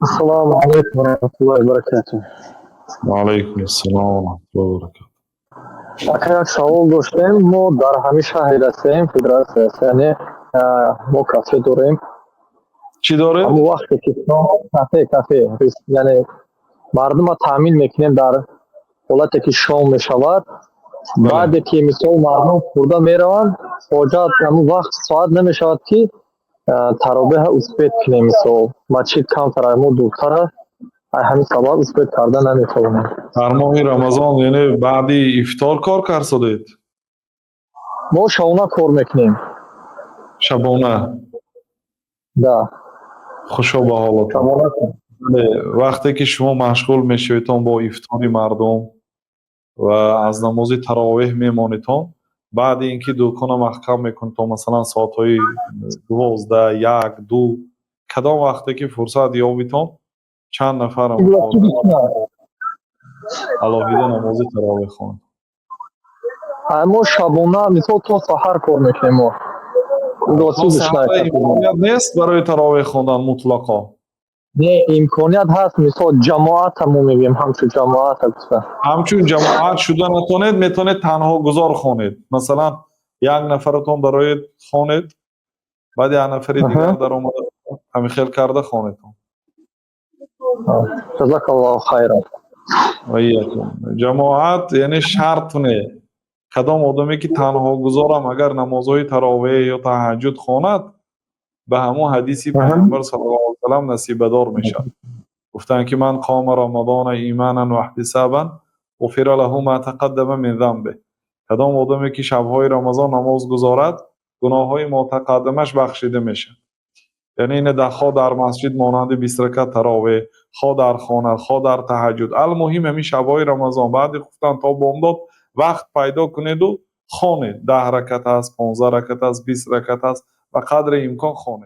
السلام عليكم ورحمة الله وبركاته. وعلیکم السلام و رحمت الله و برکاته. یک سوال داشتیم. ما در همین شهر هستیم، فدراسیون است. یعنی ما کافه داریم. چی داره؟ اما وقتی که شما کافه یعنی مردم را تامین میکنیم در حالتی که شام میشود، بله. بعد که مثال مردم خورده میروند، حاجت همون وقت ساعت نمیشود که ترابیح اسپید کنیم. مثال مسجد کم فرای ما دورتر است، همین سبب اسپید کردن نمیتوانیم. در ماه رمضان یعنی بعدی افطار کار کار شدید؟ ما شونه کار میکنیم. شبانه. ده خوشا به حالتان. شبانه. وقتی که شما مشغول میشویتان با افطاری مردم و از نماز تراویح میمانیتان، بعد اینکه دکان محکم میکنید تا مثلا ساعت های 12 1 2 کدام وقتی که فرصت یابیتان چند نفر الهیده نماز تراویح خوانید؟ ما شبانه مثال تا سحر کار میکنیم. ما تا راستی سحر بشنید امکانیت نیست برای تراویح خواندن مطلقا؟ نه امکانیت هست. مثال جماعت هم میگیم، همچون جماعت هست. همچون جماعت شده نتونید، میتونید تنها گذار خوانید. مثلا یک نفرتون برای خوانید، بعد یک نفر دیگر در اومده همین خیل کرده خوانید. جزاک الله خیرا. و ایاکم. جماعت یعنی شرط نه. کدام آدمی که تنها گذارم اگر نمازهای تراویح یا تهجد خواند، به همون حدیثی پیامبر صلی الله علیه و سلم نصیب دار میشد. گفتن که من قام رمضان ایمانا و احتسابا غفر له ما تقدم من ذنبه. کدام آدمی که شبهای رمضان نماز گذارد، گناههای ما تقدمش بخشیده میشه. یعنی این دخوا در مسجد مانند 20 رکعت تراویح، خوا در خانه، خوا در تهجد، المهم همین شبهای رمضان بعد گفتن تا بامداد وقت پیدا کنید و خوانید. 10 رکعت است، 15 رکعت است، 20 رکعت است، و قدر امکان خوانید.